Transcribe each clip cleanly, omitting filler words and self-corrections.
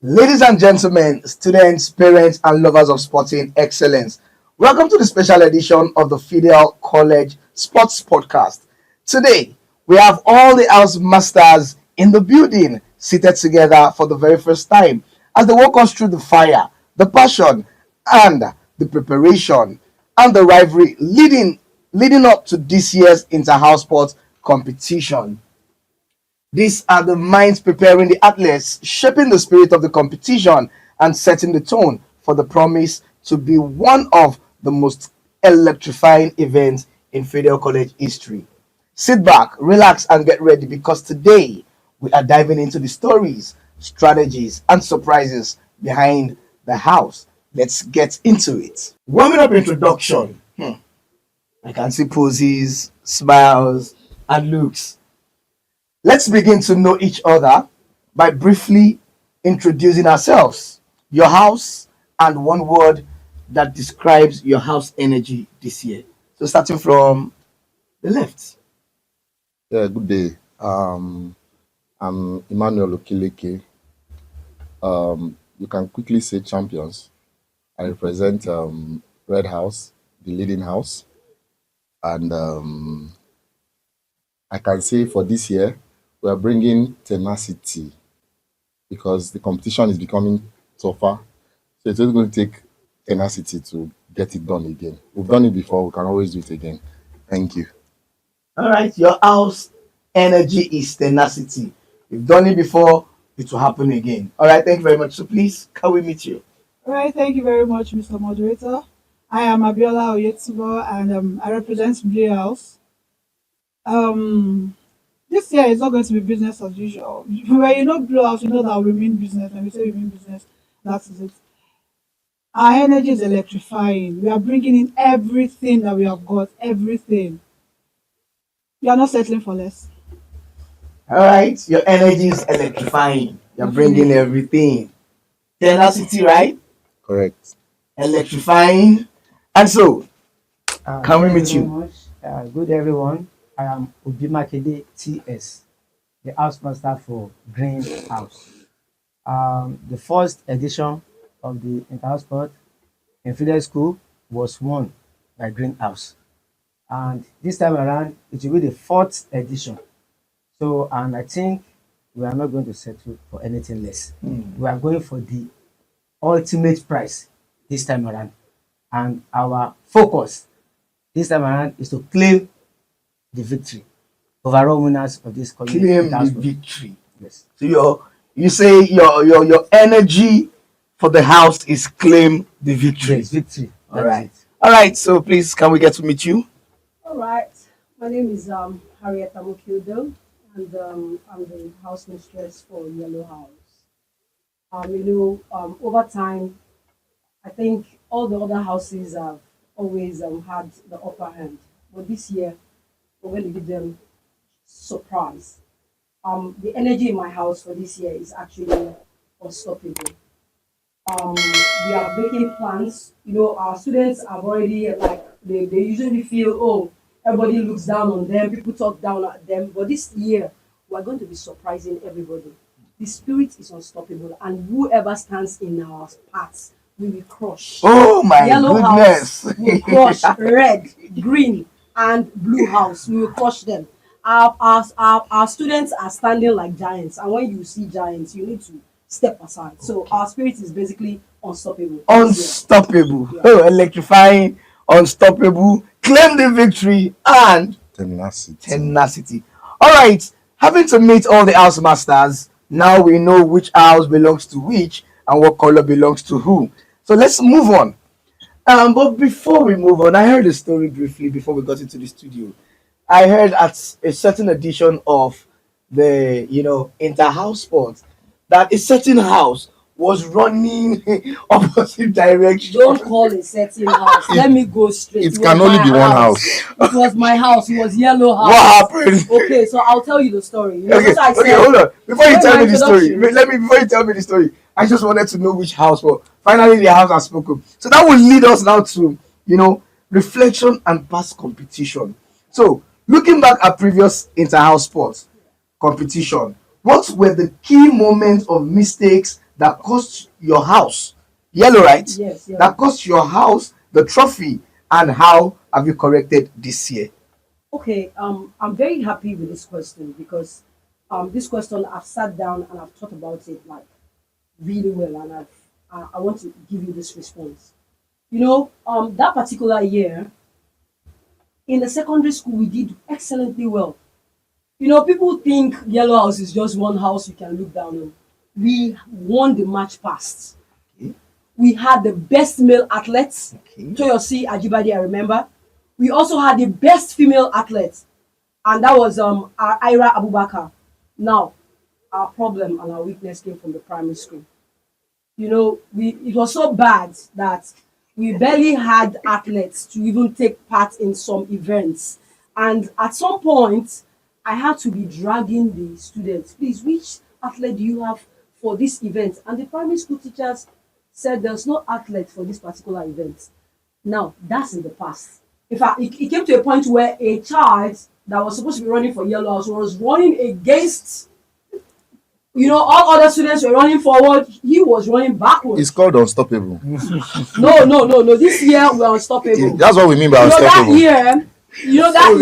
Ladies and gentlemen, students, parents, and lovers of sporting excellence, welcome to the special edition of the Phidel College Sports Podcast. Today, we have all the house masters in the building seated together for the very first time as they walk us through the fire, the passion, and the preparation and the rivalry leading up to this year's inter-house sports competition. These are the minds preparing the athletes, shaping the spirit of the competition, and setting the tone for the promise to be one of the most electrifying events in Federal College history. Sit back, relax, and get ready because today we are diving into the stories, strategies, and surprises behind the house. Let's get into it. Warming up introduction. I can see poses, smiles, and looks. Let's begin to know each other by briefly introducing ourselves, your house, and one word that describes your house energy this year. So, starting from the left. Yeah, good day. I'm Emmanuel Okileke. You can quickly say champions. I represent Red House, the leading house, and I can say for this year we are bringing tenacity because the competition is becoming tougher. So it's just going to take tenacity to get it done again. We've done it before. We can always do it again. Thank you. All right, your house energy is tenacity. You've done it before, it will happen again. All right, thank you very much. So, please, can we meet you? All right, thank you very much, Mr. Moderator. I am Abiola Oyetubo and I represent Blue House. Um, this year is not going to be business as usual. When you know Blue House, you know that we mean business. When we say we mean business, that is it. Our energy is electrifying. We are bringing in everything that we have got, everything. We are not settling for less. All right, your energy is electrifying. You're bringing everything. Tenacity, right? Correct. Electrifying. And so, can we Thank you meet very you? much. Good everyone. I am Obimakede TS, the house master for Green House. The first edition of the inter sport in Phidel School was won by Green House, and this time around it will be the fourth edition. So, and I think we are not going to settle for anything less. We are going for the ultimate prize this time around, and our focus this time around is to claim the victory. Overall winners of this community. Claim the victory. Yes. So you say your energy for the house is claim the victory. Yes, victory. All right. All right. So please, can we get to meet you? All right. My name is Harriet Amokildo, and I'm the house mistress for Yellow House. Over time, I think all the other houses have always had the upper hand, but this year we're going to give them surprise. The energy in my house for this year is actually unstoppable. um, we are making plans. Our students have already they usually feel, oh, everybody looks down on them, people talk down at them. But this year we're going to be surprising everybody. The spirit is unstoppable, and whoever stands in our paths, we will crush. Oh my Yellow goodness. house will crush red, green, and blue house. We will crush them. Our students are standing like giants, and when you see giants, you need to step aside. So our spirit is basically unstoppable. Unstoppable. Yeah. Oh, electrifying, unstoppable, claim the victory, and Tenacity. tenacity. All right, having to meet all the house masters, now we know which house belongs to which and what color belongs to who. So let's move on. But before we move on, I heard a story briefly before we got into the studio. I heard at a certain edition of the inter-house sports that a certain house was running opposite direction. Don't call a certain house. Let me go straight. It It can was only my be one house. house. It was my house. It was Yellow House. What happened? Okay, so I'll tell you the story. Okay, What I okay, said. hold on. Before you During tell my me the story, introduction. let me before you tell me the story, I just wanted to know which house. Well, finally the house has spoken. So that will lead us now to reflection and past competition. So looking back at previous inter-house sports competition, what were the key moments of mistakes that cost your house, yellow, right? Yes, yeah. That cost your house the trophy, and how have you corrected this year? Okay, I'm very happy with this question because this question I've sat down and I've thought about it like really well, and I want to give you this response. That particular year in the secondary school we did excellently well. People think Yellow House is just one house you can look down on. We won the match past. Okay. We had the best male athletes. Okay. Toyosi Ajibade, I remember. We also had the best female athletes, and that was Ira Abubakar. Now, our problem and our weakness came from the primary school. It was so bad that we barely had athletes to even take part in some events. And at some point, I had to be dragging the students. Please, which athlete do you have for this event? And the primary school teachers said there's no athlete for this particular event. Now, that's in the past. In fact, it came to a point where a child that was supposed to be running for Yellow House was running against, all other students were running forward. He was running backwards. It's called unstoppable. No. This year we're unstoppable. That's what we mean by unstoppable. That year. You wanted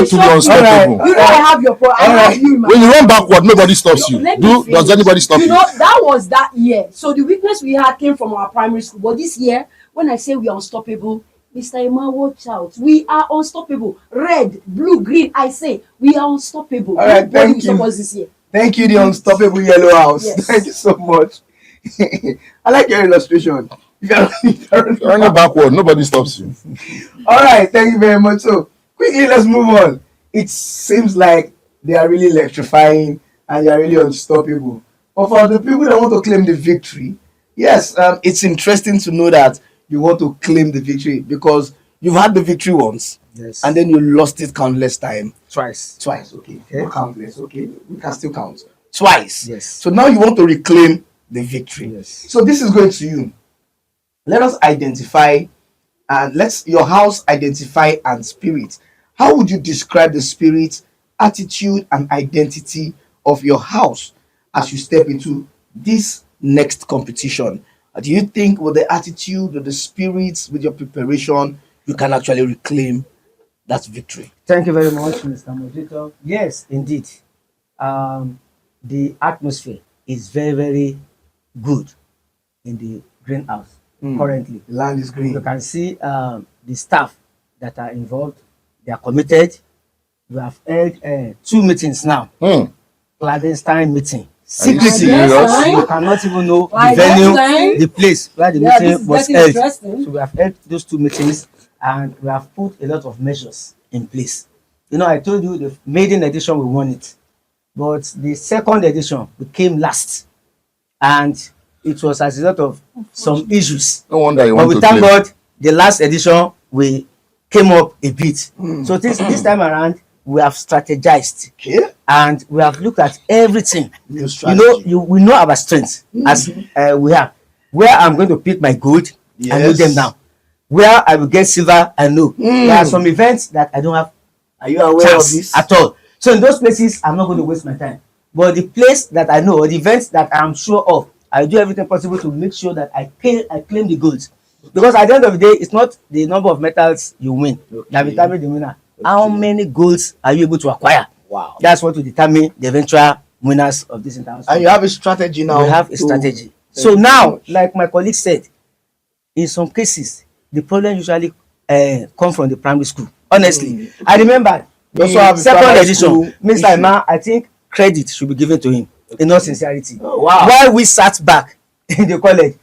to be unstoppable. I have your pro. I have you. When you run backward, nobody stops you. Does anybody stop you? That was that year. So the weakness we had came from our primary school. But this year, when I say we are unstoppable, Mr. Emma, watch out. We are unstoppable. Red, blue, green. I say we are unstoppable. All right, thank you. This year. Thank you, the unstoppable Yellow House. Yes. Thank you so much. I like your illustration. Running backward, nobody stops you. All right, thank you very much. So quickly, let's move on. It seems like they are really electrifying and they are really unstoppable. But for the people that want to claim the victory, yes, it's interesting to know that you want to claim the victory because you've had the victory once, Yes. and then you lost it countless time. Twice. Okay. Not countless. Okay, we can still count twice. Yes. So now you want to reclaim the victory. Yes. So this is going to you. Let us identify, and let's your house identify and spirit. How would you describe the spirit, attitude, and identity of your house as you step into this next competition? Do you think with the attitude, with the spirit, with your preparation, you can actually reclaim that victory? Thank you very much, Mr. Moderator. Yes, indeed. The atmosphere is very, very good in the greenhouse currently. The land is green. You can see the staff that are involved. They are committed. We have held 2 meetings now. Clandestine meeting. Secretly, serious? you cannot even know Like the venue, that the place where the Yeah, meeting this is was getting held. interesting. So we have held those 2 meetings and we have put a lot of measures in place. I told you the maiden edition we won it, but the second edition we came last, and it was as a result of some issues. No wonder you But want we to thank claim. God the last edition we came up a bit. So this time around we have strategized Okay. and we have looked at everything. New strategy. We know our strengths as we have. Where I'm going to pick my gold, I know Yes. them now. Where I will get silver, I know. There are some events that I don't have Are you aware chance of this? at all. So in those places, I'm not going to waste my time. But the place that I know or the events that I'm sure of, I do everything possible to make sure that I claim the gold. Because at the end of the day, it's not the number of medals you win that will determine the winner. How many golds are you able to acquire? Wow. That's what will determine the eventual winners of this international. And you have a strategy now. We have a to- strategy. Thank So you now, so much. like my colleague said, in some cases, the problem usually come from the primary school. Honestly, I remember You also have the a second primary edition, school Mr. issue. Emma, I think credit should be given to him in all sincerity. Oh, wow. While we sat back in the college,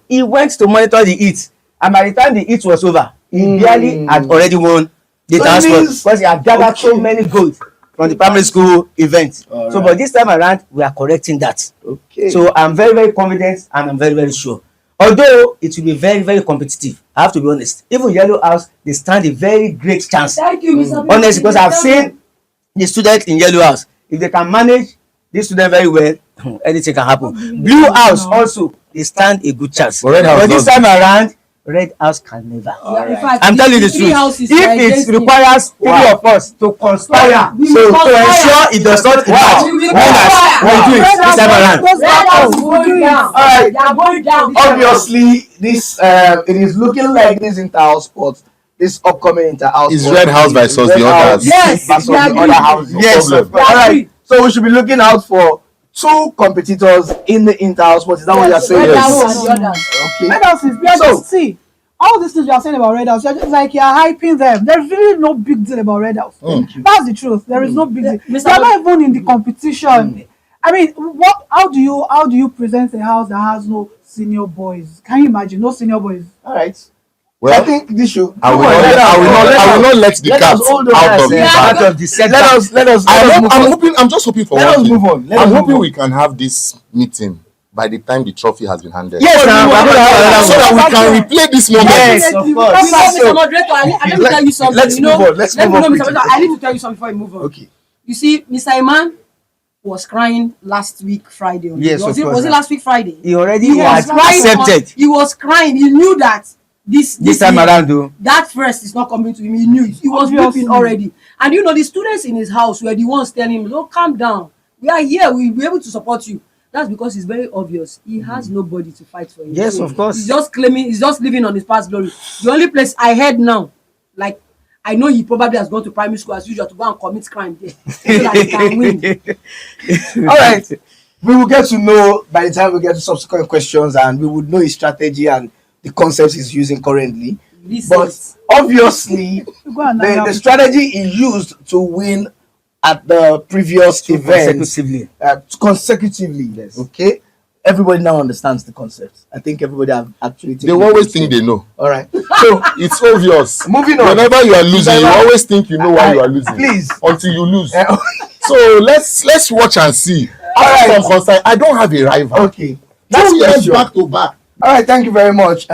he went to monitor the heat, and by the time the heat was over, he barely had already won the So it transport means- because he had gathered so Okay. many golds from the primary school event. All So, right. but this time around, we are correcting that. Okay. So I'm very, very confident and I'm very, very sure. Although it will be very, very competitive, I have to be honest. Even Yellow House, they stand a very great chance. Thank you, Mr. Honestly, because I've seen the students in Yellow House. If they can manage this student very well, anything can happen. Blue House also, they stand a good chance. But Red House But this doesn't. time around, red house can never. In fact, I'm telling you the three truth. houses If were it against him. requires three of us to conspire, We so must to ensure conspire. it does not emerge, We will winners will do it Red this time House around. goes Red back House home. is going down. Alright. They are going down. this time around. Obviously, this it is looking like this inter-house sport, this upcoming inter-house It's sport Red House is versus Red the House others. Yes, versus we the agree. other houses. No Yes, problem. of course. We Alright, agree. so we should be looking out for two competitors in the inter-house sport. Is that what you're Yes, saying? Red Yes. House and the others. Okay. Red House is, we are So- just, see, all these things you are saying about Red House, you're just like, you're hyping them. There's really no big deal about Red House. That's the truth. There is no big deal. Mr. They're not Bod- even in the competition. I mean, how do you present a house that has no senior boys? Can you imagine? No senior boys. Alright. I Well, think this should. I will Come on, not let the let cat us hold on out and of the say- bag. Out of the Let setback. us move on. I'm just hoping for Let one us thing. move on. Let I'm us move hoping on. we can have this meeting by the time the trophy has been handed. Yes, now we're going to have another So that one. we can replay this moment. Yes, of You know, course. Mr. Moderator, let me tell you something. let's you know, move on. Let's let move me on know, Mr. quickly. Moderator, I need to tell you something before you move on. Okay. You see, Mr. Iman was crying last week Friday. Yes, was of course, Was it sir. last week Friday? He already He was had crying. accepted He was crying. He knew that this time year, around though. that first is not coming to him. He knew it. He was Obviously. weeping already. And you know, the students in his house were the ones telling him, "Don't calm down. We are here. We'll be able to support you." That's because it's very obvious. He has nobody to fight for him. Yes, of course. He's just claiming, he's just living on his past glory. The only place I heard now, like, I know he probably has gone to primary school as usual to go and commit crime there so that he can win. All right. We will get to know by the time we get to subsequent questions, and we would know his strategy and the concepts he's using currently. This But is obviously, Go and the strategy he used to win at the previous event Consecutively. consecutively. Yes. Okay. Everybody now understands the concept. I think everybody have actually They taken always it. think they know. All right. So it's obvious. Moving on. Whenever you are losing, you always think you know why you are losing. Please. Until you lose. Eh, So let's watch and see. Alright. As I'm concerned, I don't have a rival. okay. That's 2 years question. back to back. All right, thank you very much.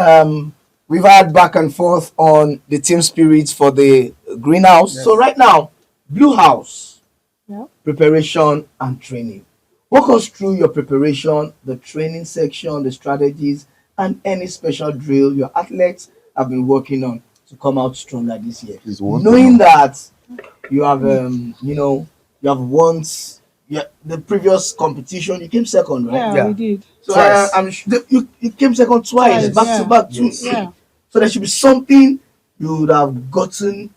We've had back and forth on the team spirits for the greenhouse. Yes. So right now, blue house, Yeah. preparation and training. Walk us through your preparation, the training section, the strategies, and any special drill your athletes have been working on to come out stronger this year. Please, one Knowing thing. that you have, you have once, the previous competition, you came second, right? Yeah, Yeah. we did. So Twice. I'm sure you came second twice, Twice, back yeah. to back too. Yes. Yeah. So there should be something you would have gotten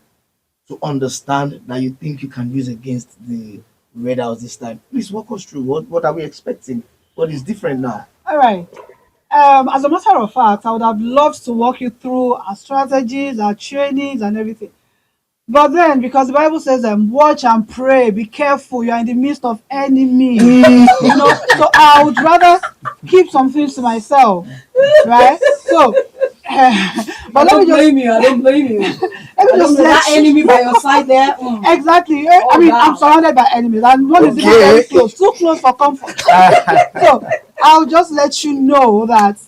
to understand that you think you can use against the Red House this time. Please walk us through what are we expecting? What is different now? All right. As a matter of fact, I would have loved to walk you through our strategies, our trainings, and everything. But then, because the Bible says, watch and pray, be careful, you are in the midst of enemies. So I would rather keep some things to myself, right? So, but let me just I don't blame you. let me I don't just know that let enemy by your side there. exactly. I mean, wow. I'm surrounded by enemies, and one is even Okay. very close, too close for comfort. So I'll just let you know that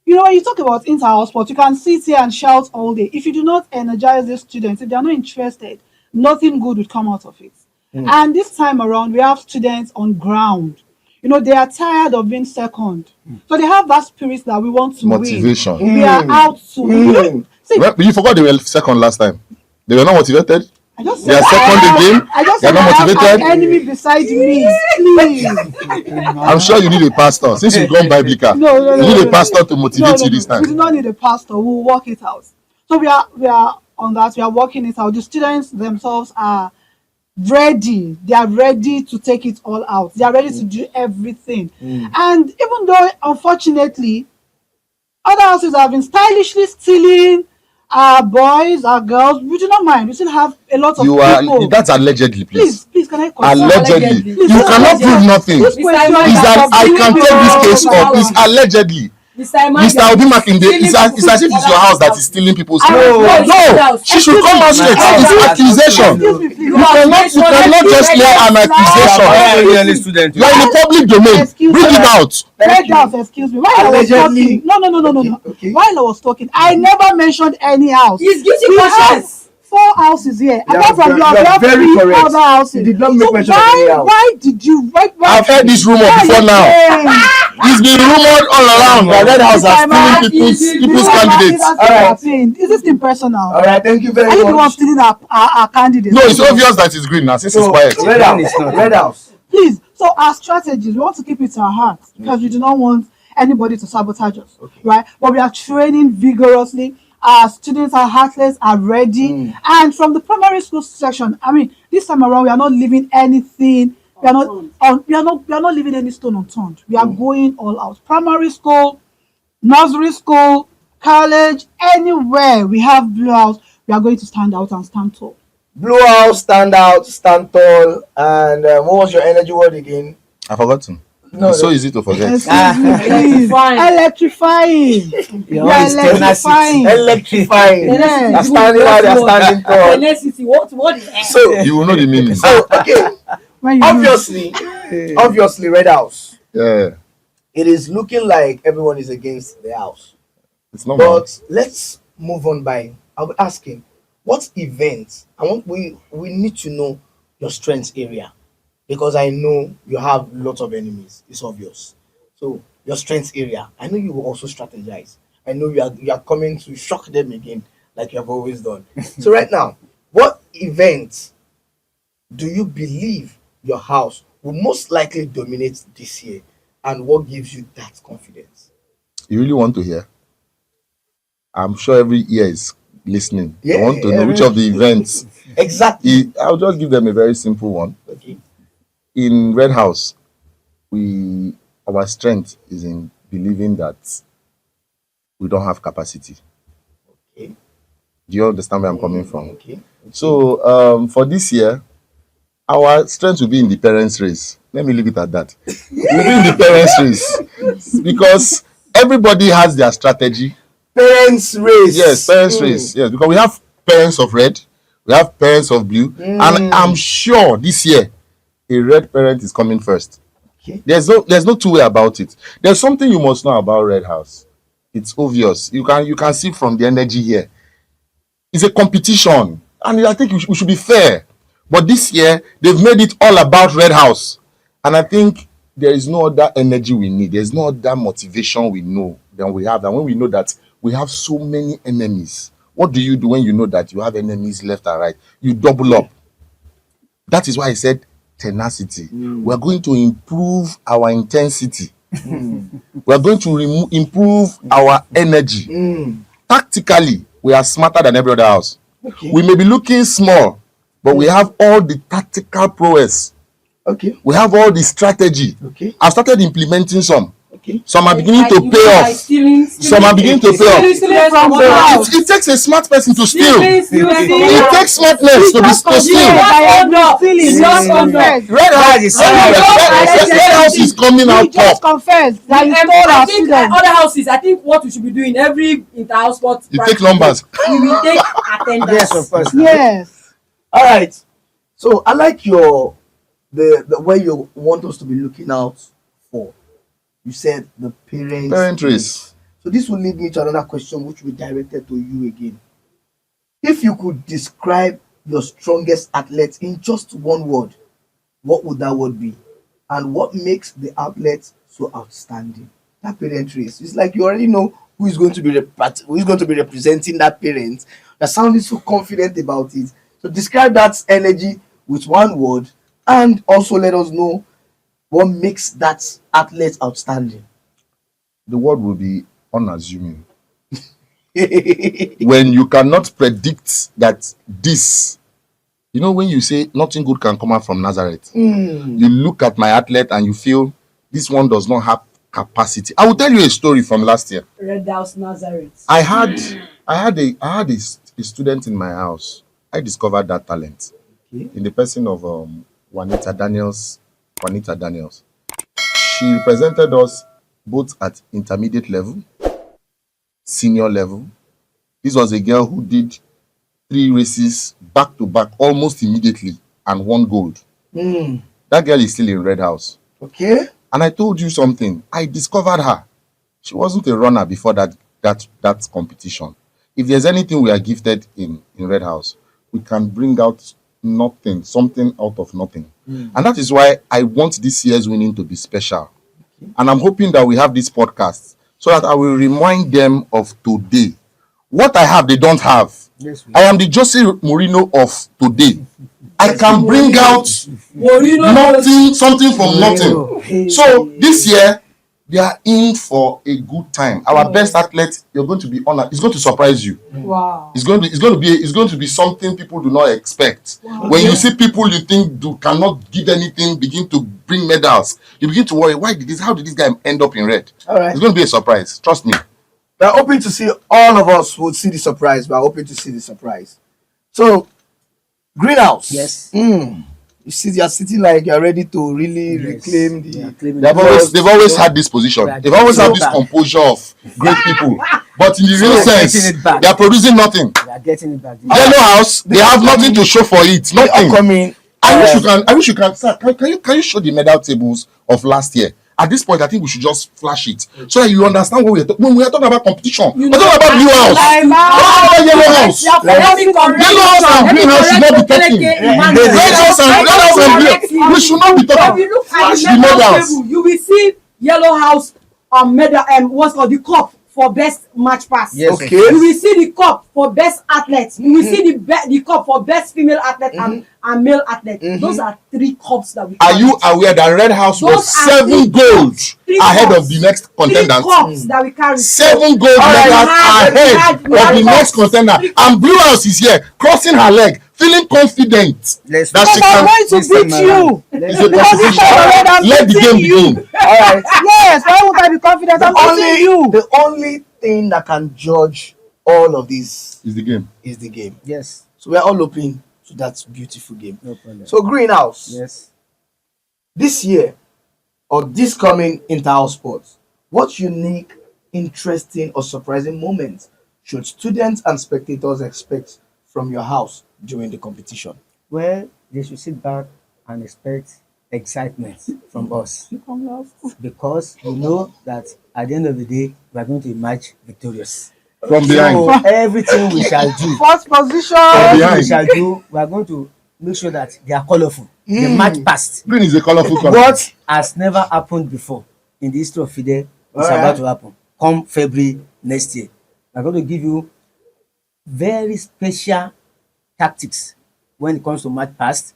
when you talk about inter-house sport, you can sit here and shout all day. If you do not energize the students, if they are not interested, nothing good would come out of it. And this time around, we have students on ground. They are tired of being second, so they have that spirit that we want to Motivation. win. We are out to win. See, Well, you forgot they were second last time. They were not motivated. I just They are said second again. I just They are said not I have motivated. an enemy beside me. Please. I'm sure you need a pastor. Since you've gone biblical, No, you need no, a pastor to motivate you this We do time. not need a pastor. We'll work it out. So we are on that. We are working it out. The students themselves are ready. They are ready to take it all out. They are ready to do everything. And even though, unfortunately, other houses have been stylishly stealing our boys, our girls, we do not mind. We still have a lot of You are people. that's allegedly, please. Please, can I continue? Allegedly. Please, You cannot prove nothing. This Is question that I can take this case up? It's Mr. allegedly. Mr. Obi Makinde, it's as if it's your house that is stealing people's I money. was- No, she should come out straight. It's an accusation. Excuse me, please. You cannot just lay an accusation. Really student. You are in the public domain. Excuse Bring me. it out. Red House, excuse me. While I was Allegedly. talking, no. Okay. While I was talking, I never mentioned any house. He's guilty We have conscience. 4 houses here. You Apart are from yours, very- we have very 3 correct. other houses. You did not make So mention of any house. why did you? Why I've heard this rumor why are before you now. saying- It's been rumored all around that Red House are stealing people's candidates. Is this impersonal? All right, thank you Are very you the one much. stealing our candidates? No, it's obvious that it's green now since it's So, quiet. Red House, Red House. Please. So our strategies, we want to keep it to our hearts because we do not want anybody to sabotage us, right? But we are training vigorously. Our students, our athletes are ready, and from the primary school section, I mean, this time around we are not leaving anything. We are not leaving any stone unturned. We are going all out. Primary school, nursery school, college, anywhere we have Blue House, we are going to stand out and stand tall. Blue House, stand out, stand tall, and what was your energy word again? I forgot to. No, It's so easy to forget. Electrifying. You're We are always electrifying. Electrifying. Tenacity. They're standing out, they're standing tall. Tenacity. What is that? So, You will know the meaning. okay, When you obviously, Red House. Yeah, It is looking like everyone is against the house. it's not bad. But let's move on by. I'll be asking, what events? We need to know your strengths area because I know you have lots of enemies. It's obvious. So your strengths area. I know you will also strategize. I know you are coming to shock them again, like you have always done. So right now, what events do you believe your house will most likely dominate this year, and what gives you that confidence? You really want to hear? I'm sure every ear is listening. I Yeah, want to know which of the events. Exactly. I'll just give them a very simple one. Okay. In Red House, our strength is in believing that we don't have capacity. Okay. Do you understand where I'm coming from? Okay. So for this year, our strength will be in the parents' race. Let me leave it at that. We'll be in the parents' race because everybody has their strategy. Parents race. Yes, parents' race. Yes, because we have parents of red, we have parents of blue, and I'm sure this year a red parent is coming first. Okay. There's no two way about it. There's something you must know about Red House. It's obvious. You can see from the energy here. It's a competition, and I think we should be fair. But this year they've made it all about Red House, and I think there is no other energy we need. There's no other motivation we know than we have. And when we know that we have so many enemies, what do you do when you know that you have enemies left and right? You double up. That is why I said tenacity. We're going to improve our intensity. We're going to improve our energy. Tactically, we are smarter than every other house. Okay. We may be looking small, but we have all the tactical prowess. Okay. We have all the strategy. Okay. I've started implementing some. Okay. Some are beginning to pay off. Some are beginning to pay off. It takes a smart person to steal. It takes smartness to steal. Red House is coming out just top. confessed that you stole I our think students. other houses, I think what we should be doing every inter-house sport. You take numbers. We will take attendance. Yes, of course. Yes. All right. So I like the way you want us to be looking out for. You said the Parent race. So this will lead me to another question, which will be directed to you again. If you could describe your strongest athlete in just one word, what would that word be? And what makes the athlete so outstanding? That parent race. It's like you already know who is going to be representing that parent. You're sounding so confident about it. So describe that energy with one word, and also let us know what makes that athlete outstanding. The word will be unassuming. When you cannot predict that this, when you say nothing good can come out from Nazareth, you look at my athlete and you feel this one does not have capacity. I will tell you a story from last year. Red House Nazareth. I had a student in my house. I discovered that talent in the person of Juanita Daniels. She represented us both at intermediate level, senior level. This was a girl who did 3 races back to back almost immediately and won gold. That girl is still in Red House. Okay. And I told you something. I discovered her. She wasn't a runner before that competition. If there's anything we are gifted in Red House, we can bring out something out of nothing. And that is why I want this year's winning to be special. And I'm hoping that we have this podcast so that I will remind them of today. What I have, they don't have. Yes, we I am the Jose Mourinho of today. I can bring out nothing, something from nothing. So this year, they are in for a good time. Our best athlete, you're going to be honored. It's going to surprise you. Wow. It's going to be something people do not expect. Wow. When you see people you think cannot give anything begin to bring medals, you begin to worry. How did this guy end up in red? All right. It's going to be a surprise. Trust me. We're hoping to see, all of us will see the surprise. We're hoping to see the surprise. So, Greenhouse. Yes. You see, you're sitting like you're ready to really Yes. reclaim We are the. claiming They've always had this position. We are They've always had getting this it back. composure of great people. But in the real we are sense, getting it back. they are producing nothing. We are getting it back. Yellow House, they have nothing to show for it. The Nothing. upcoming. I wish you can. Sir, can you show the medal tables of last year? At this point, I think we should just flash it so that you understand what when we are talking about competition. We're talking about Blue House. We're talking about Yellow House. Yellow House and Green House should not be talking. Red House and Blue. We should not be If talking. you look Flash at the the medal medals. table, you will see Yellow House medal what's called the cup for best match pass. Yes. Okay. You will see the cup for best athlete. You will see the cup for best female athlete and male athlete. Those are 3 cups that we Are carry. you aware that Red House was Those are 7 gold 3 ahead cups. of the next 3 contendant? cups that we carry. 7 gold right, medals we ahead had of the next cups. contender. And Blue House is here, crossing her leg, feeling confident Let's that she But I'm can. going to beat you. It's a Because competition. it's already, I'm Let the game beating you. begin. All right. Yes, why would I be confident? I'm beating you. The only thing that can judge all of this Is the game. is the game. Yes. So we're all hoping to that beautiful game. No problem. So Greenhouse, Yes. this year or this coming inter-house sports, what unique, interesting, or surprising moments should students and spectators expect from your house during the competition? Well, they should sit back and expect excitement from us because we know that at the end of the day we are going to emerge victorious. From behind. So everything we shall do, First position. everything behind. we shall do, we are going to make sure that they are colorful. The match passed. Green is a colorful color. What has never happened before in the history of Phidel is Alright. about to happen. Come February next year, we are going to give you very special tactics when it comes to match past.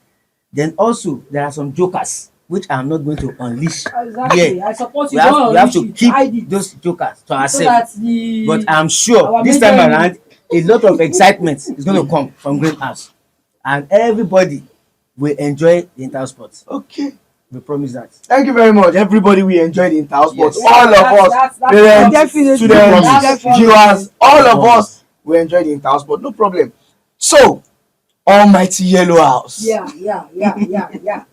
Then also there are some jokers which I am not going to unleash Exactly. here. I support you. We have Don't to unleash it. Hide keep it. those jokers to So ourselves. that the But I'm sure our this time major around a lot of excitement is going to come from Green House, and everybody will enjoy the entire sport. Okay. We promise that. Thank you very much. Everybody, we enjoy the inter-house sports. Yes. All of us, That's parents, Definitely. students, Definitely. viewers, all of us, we enjoy the inter-house sports. No problem. So, Almighty Yellow House. Yeah.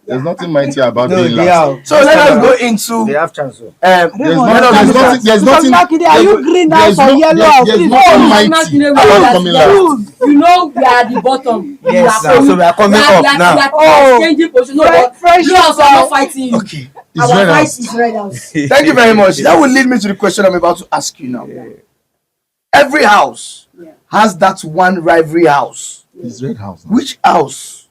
There's nothing mighty about No, being they last. are. So let us go into They have chance. Oh. There's nothing. There's nothing. Makinde, are you Green House or Yellow House? There's Please, nothing oh, mighty about coming last. You know we are at the bottom. Yes, now, so we are coming up now. We are Oh. changing position. No, but Fresh Blue House are style. not fighting you. Okay. It's Our Red fight House. is Red House. Thank you very much. That will lead me to the question I'm about to ask you now. Every house Yeah. has that one rivalry house. It's Red House. Now. Which house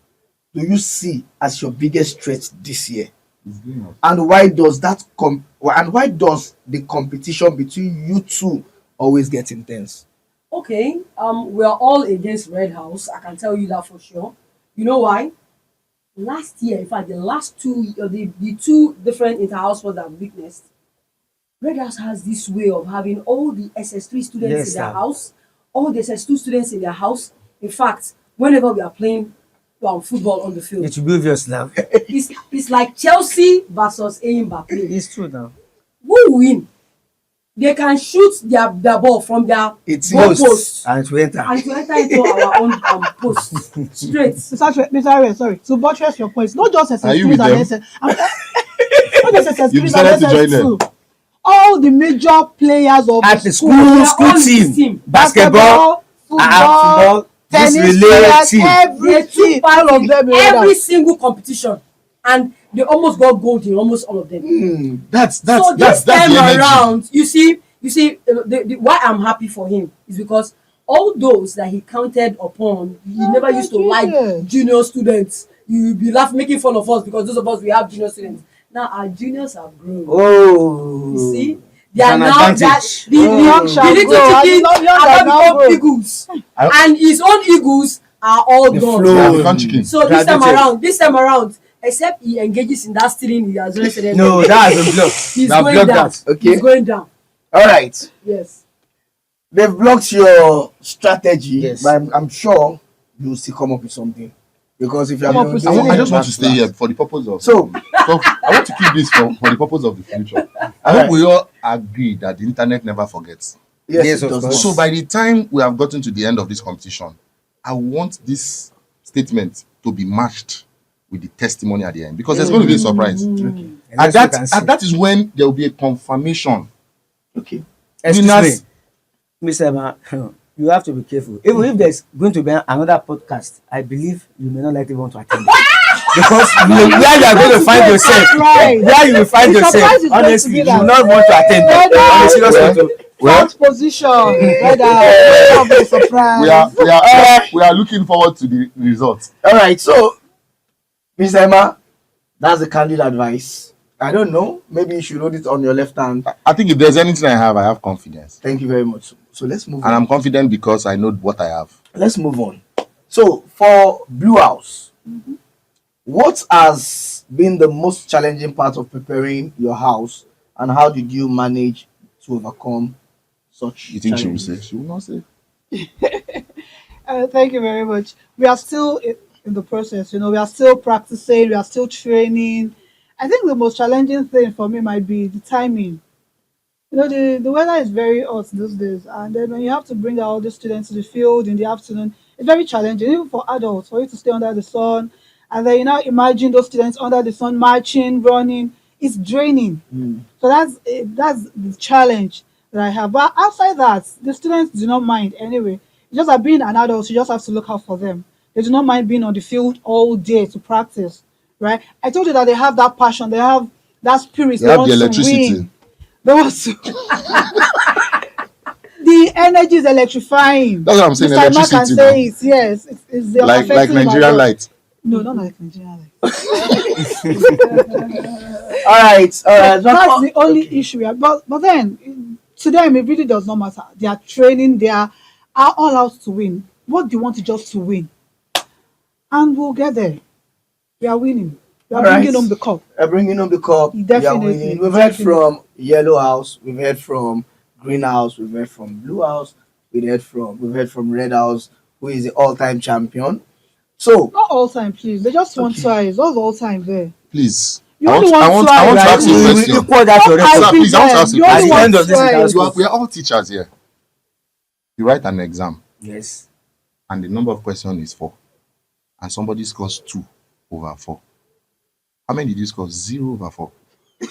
do you see as your biggest threat this year? It's Green House. And why does why does the competition between you two always get intense? Okay, we are all against Red House. I can tell you that for sure. You know why? Last year, in fact, the last two, the 2 different inter-house sports that I've witnessed, Red House has this way of having all the SS3 students Yes, in their sir. house, all the SS2 students in their house. In fact, whenever we are playing football on the field, It will be obvious now. it's like Chelsea versus Mbappe. It's true now. Who will win? They can shoot their ball from their It's goal most. post And to enter. and to enter into our own post straight. Mr. Ariel, sorry. To buttress your points, not just Are you SS3s with and them? SS. Not just SS3s You and decided to join them. SS2. All the major players of At the the school are all team, team. basketball, football, this tennis relay players, team. They everything, took part all of in them. every single competition, and they almost got gold in almost all of them. That's So this the time energy. around, you see, why I'm happy for him is because all those that he counted upon, he never used to like Nigeria. junior students. You will be laughing, making fun of us because those of us we have junior students. Now our juniors have grown. Oh, You see, they it's are an now that advantage. the Young shall little grow, and the chicken young are shall now now become grow. eagles, I- and his own eagles are all The gone. They have flow. become chicken. So Graduated. this time around, except he engages in that stealing, he has already said No, that has been blocked. he's They have going blocked down. that. Okay. He's going down. All right. Yes. They've blocked your strategy, Yes. but I'm sure you'll still come up with something. Because if you're Come up with I something. just want to stay here for the purpose of. So- I want to keep this for the purpose of the future. I hope we all agree that the internet never forgets. Yes, Yes, it of does course. not. So by the time we have gotten to the end of this competition, I want this statement to be matched with the testimony at the end because there's going to be a surprise. And And let's wait and see. that is when there will be a confirmation. Okay. Excuse winners- me, Miss Emma, you have to be careful. Even if there's going to be another podcast, I believe you may not likely want to attend it. Because where you are going to find yourself, Surprise. where you will find The surprise yourself, is going to honestly, be you that- will not want to attend it. Whether- On a serious Well, note, Well, Fourth position. Whether be a surprise. we are looking forward to the results. All right. So, Miss Emma, that's the candid advice. I don't know. Maybe you should hold it on your left hand. I think if there's anything I have confidence. Thank you very much. So let's move And on. I'm confident because I know what I have. Let's move on. So for Blue House, what has been the most challenging part of preparing your house, and how did you manage to overcome such You think she will challenges? say? She will not say. Thank you very much. We are still in the process, we are still practicing, we are still training. I think the most challenging thing for me might be the timing. The weather is very hot these days, and then when you have to bring all the students to the field in the afternoon, it's very challenging, even for adults, for you to stay under the sun. And then you now imagine those students under the sun marching, running. It's draining. So that's the challenge that I have. But outside that, the students do not mind anyway. It's just that being an adult, you just have to look out for them. They do not mind being on the field all day to practice, right? I told you that they have that passion, they have that spirit. They have want the to electricity. win. They want to. The energy is electrifying. That's what I'm saying, Mr. Emma can electricity say now. it. Yes, it's the Like affecting my Nigerian job. light. No, not like Nigerian light. All right. That's the only issue we have. But then to them it really does not matter. They are training. They are all out to win. What do you want is just to win, and we'll get there. We are winning. We are All right. bringing home the cup. Bringing home the cup. We are Definitely, winning. We've heard definitely. from Yellow House. We've heard from Green House. We've heard from Blue House. We've heard from Red House, who is the all-time champion. So Not all time, please. They just want twice. What's all time there? Please. You I only want want I want to twice. ask you a we question. equal that your Stop record. Sir, please, I want to ask you You a only question. want At the end of this twice. interview, We are all teachers here. You write an exam Yes. and the number of questions is 4. And somebody scores 2/4. How many did you score? 0/4.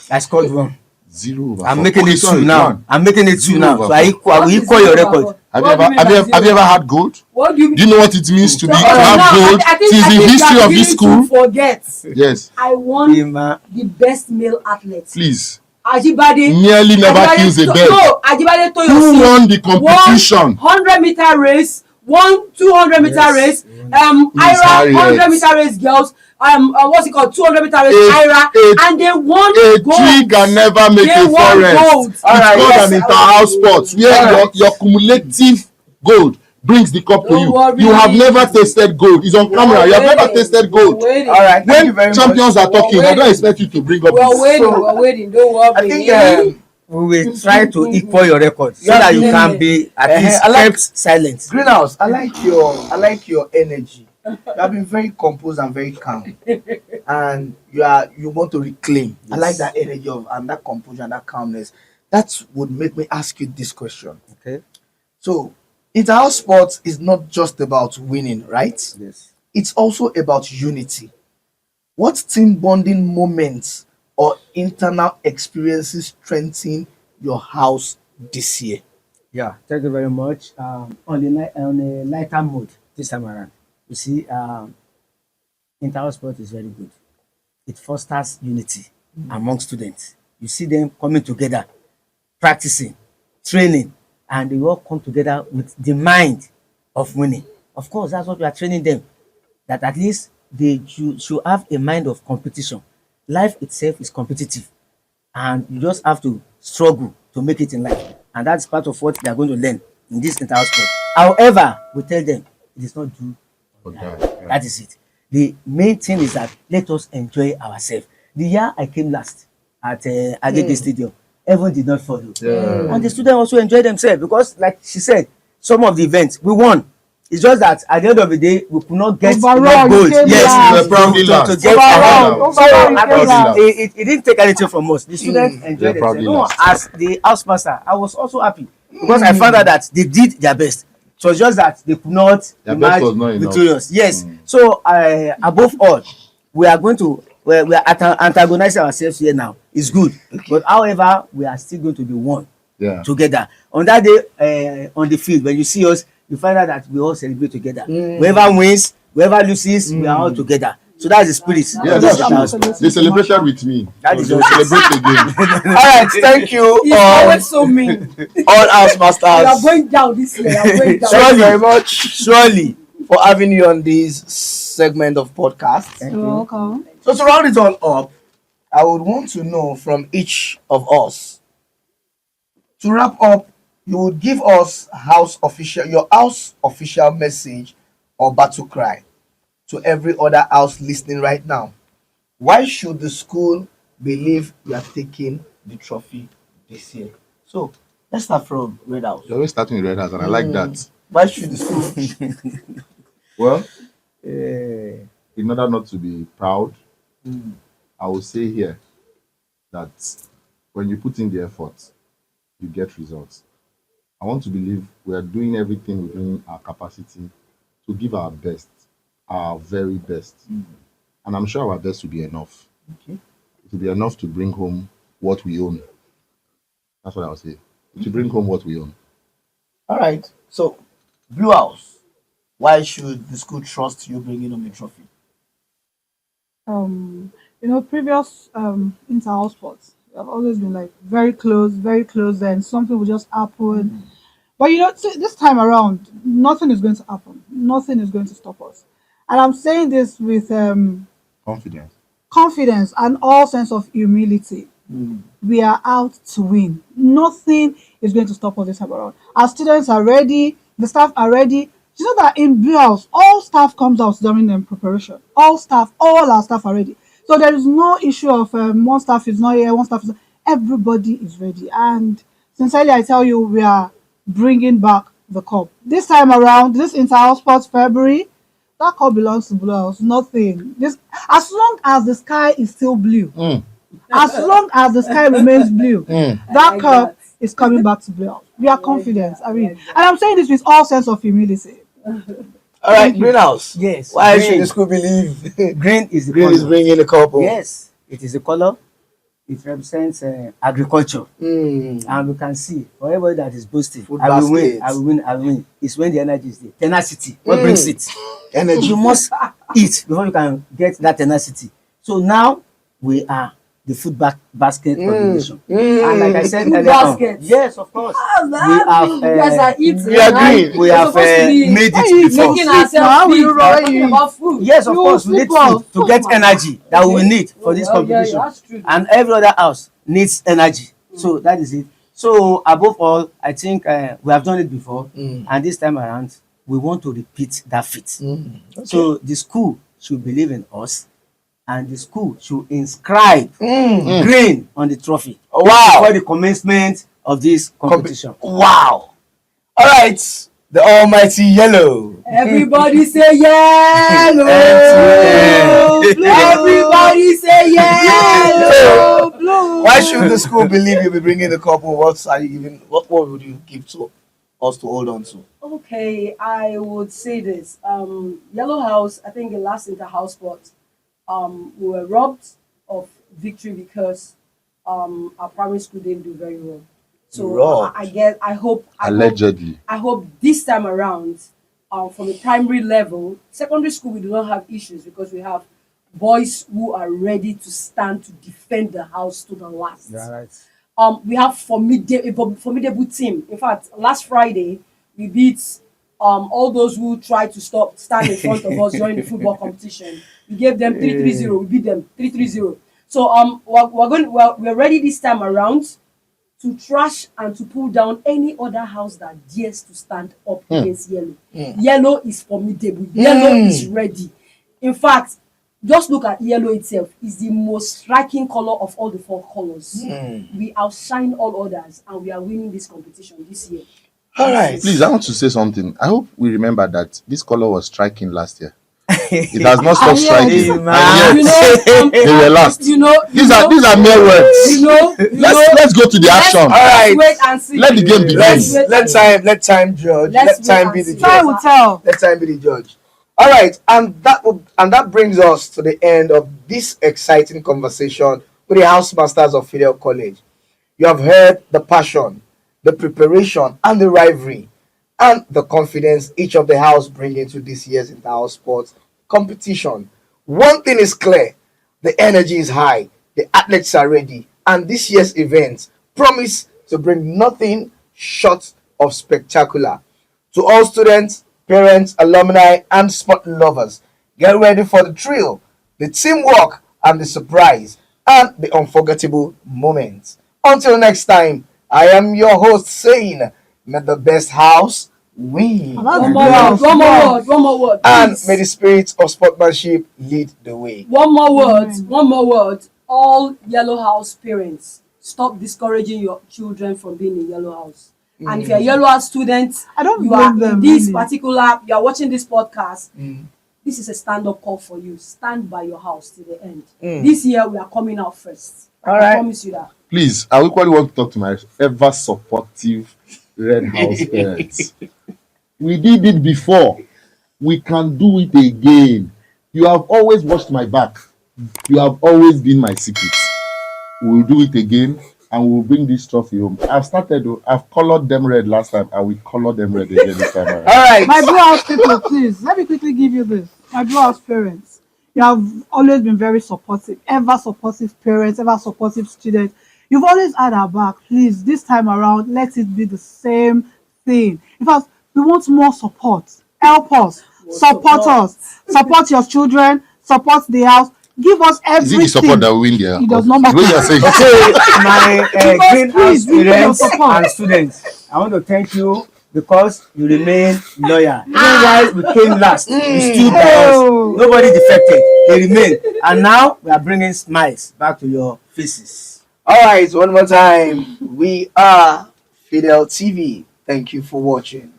I scored 1. 0/4. I'm making Okay, it 2 sorry, now. one. I'm making it 2 Zero now. over So I four. will equal your record. Have What do you mean by have you ever zero? had gold? What do you Do you know what it means to be to No, have now, gold I think since the you history are of this beginning school? to forget. Yes, I won Ima, the best male athlete. please. Ajibade Nearly never kills a bird. No, Ajibade Who won the competition? 100-meter race, 200-meter Yes. race, Miss Ira Harriet. 100-meter race girls, what's it called, 200-meter race A- Ira, a- and they won A gold. tree can never make They a won forest. gold. It's All right, called yes, an inter-house sport where All right. your cumulative gold brings the cup to Don't you. worry. You have never tasted gold. It's on camera. You have never Waiting. tasted gold. We're waiting. all right. Thank you When very champions much. are talking, I don't waiting. expect you to bring up We're this. waiting, So, we're waiting. Don't worry. I think we will try to equal your record so Yeah, that you yeah. can be at least I like- kept silent. Greenhouse, I like your energy. You have been very composed and very calm, and you want to reclaim. I like that energy of and that composure and that calmness. That would make me ask you this question. Okay. So, inter-house sports is not just about winning, right? Yes. It's also about unity. What team bonding moments or internal experiences strengthen your house this year? Yeah, thank you very much. On a lighter mood this time around, you see, inter sport is very good. It fosters unity among students. You see them coming together, practicing, training, and they all come together with the mind of winning. Of course, that's what we are training them. That at least they should have a mind of competition. life itself is competitive, and you just have to struggle to make it in life, and that's part of what they are going to learn in this inter-house sport. However, we tell them it is not do or Okay, die. yeah. That is it. The main thing is that let us enjoy ourselves. The year I came last at Agege Stadium, everyone did not follow, Yeah. and the students also enjoyed themselves because, like she said, some of the events we won. It's just that at the end of the day, we could not get Overall, enough you goals. came Yes, last. We were proudly to last. get Overall, around. So overall, you at came least last. it didn't take anything from us. The students enjoyed Yeah, probably themselves. No, last. as the house master, I was also happy because I found out that they did their best. It was just that they could not Their best was emerge not enough. victorious. Yes. So above all, we are going to we are antagonizing ourselves here now. It's good, but however, we are still going to be one Yeah. together. On that day, on the field, when you see us, you find out that we all celebrate together. Whoever wins, whoever loses, we are all together. So that's the spirit. Yeah, of that's this true. house sport. They celebrated with me. That So is they'll just- celebrate again. All right, thank you, He's always so mean. all house You are masters. going down this year. You are going down. Thank you very much Surely. for having you on this segment of podcast. You're welcome. So to round it all up, I would want to know from each of us. To wrap up, you would give us your house official message or battle cry to every other house listening right now. Why should the school believe you are taking the trophy this year? So let's start from Red House. You're always starting with Red House, and I like that. Why should the school? Well, Eh, in order not to be proud, I will say here that when you put in the effort, you get results. I want to believe we are doing everything within our capacity to give our best, our very best. And I'm sure our best will be enough. Okay. It will be enough to bring home what we own. That's what I would say. To bring home what we own. All right. So Blue House. Why should the school trust you bringing home a trophy? Previous inter-house sports have always been like very close, and something will just happen. But this time around, nothing is going to happen. Nothing is going to stop us. And I'm saying this with Confidence. confidence and all sense of humility. We are out to win. Nothing is going to stop us this time around. Our students are ready. The staff are ready. You know that in Blue House, all staff comes out during the preparation. All our staff are ready. So there is no issue of one staff is not here, one staff is not. Everybody is ready. And sincerely, I tell you, we are bringing back the cup. This time around, this inter-house sports February, that cup belongs to Blue House. Nothing. As long as the sky is still blue, as long as the sky remains blue, that like cup that. is coming back to Blue House. We are confident. And I'm saying this with all sense of humility. All right, Greenhouse. Yes. Why Green. should the school believe Green is the Green color. is bringing the cup home? Yes, it is the color. It represents agriculture. Mm. And we can see for everybody that is boasting, Food I will win, basket. I will win, I will win. It's when the energy is there. Tenacity. What brings it? Energy. You must eat before you can get that tenacity. So now we are the basket of the nation. And like I said Food earlier on, basket. yes, of course. You have, guys are eating. we agree. We have made it before. Making Now, ourselves we fit. roll Talking you. about food. Yes, of You course, we need sleep well. food to get energy that we will need for Oh, this well, yeah, competition. that's true. And every other house needs energy. So that is it. So above all, I think we have done it before, and this time around, we want to repeat that feat. So the school should believe in us, and the school should inscribe green on the trophy Wow. for the commencement of this competition. Wow. All right. The almighty yellow. Everybody say yellow. Blue. Everybody say yellow. Blue. Why should the school believe you'll be bringing the cup home? What are you giving? What would you give to us to hold on to? Okay, I would say this. Yellow House, I think the last inter-house sport, we were robbed of victory because our primary school didn't do very well. So Robbed. I hope Allegedly. I hope this time around, from the primary level, secondary school we do not have issues because we have boys who are ready to stand to defend the house to the last. Right. We have formidable team. In fact, last Friday we beat all those who tried to stand in front of us during the football competition. We gave them 3-3-0. We beat them 3-3-0. So we're ready this time around to trash and to pull down any other house that dares to stand up against yellow. Yellow is formidable. Yellow is ready. In fact, just look at yellow itself. It's the most striking color of all the 4 colors. We outshine all others, and we are winning this competition this year. All right. Please, I want to say something. I hope we remember that this color was striking last year. It has not stopped striking. And yet, they were last. These are mere words. Let's go to the action. All right. Wait and see. Let the game begin. Let time judge. Let time be the judge. Time will tell. Let time be the judge. All right, and that brings us to the end of this exciting conversation with the house masters of Phidel College. You have heard the passion, the preparation, and the rivalry, and the confidence each of the house bring into this year's inter-house sports competition. One thing is clear: the energy is high, the athletes are ready, and this year's events promise to bring nothing short of spectacular. To all students, parents, alumni, and sport lovers, get ready for the thrill, the teamwork, and the surprise, and the unforgettable moments. Until next time, I am your host saying, may the best house win. One more word. And Please. may the spirit of sportsmanship lead the way. One more word. All Yellow House parents, stop discouraging your children from being in Yellow House. And if you're a Yellow House student, I don't you blame are them, in this really. particular, you are watching this podcast. This is a stand-up call for you. Stand by your house to the end. This year we are coming out first. All I right. promise you that. Please, I equally want to talk to my ever supportive Red House parents. We did it before. We can do it again. You have always watched my back. You have always been my secret. We will do it again, and we will bring this trophy home. I've colored them red last time, and we color them red again this time around. All right. My Blue House people, please, let me quickly give you this. My Blue House parents, you have always been very supportive, ever supportive parents, ever supportive students. You've always had our back. Please, this time around, let it be the same thing. In fact, we want more support. Help us. Support us. Support your children. Support the house. Give us Is everything. it the support that will win there? It does not matter. What you're saying? My greenhouse please, give me your parents support. and students, I want to thank you because you remain loyal. Even while we came last, you stood by us. Oh. Nobody defected. They remain. And now we are bringing smiles back to your faces. All right, one more time. We are Phidel TV. Thank you for watching.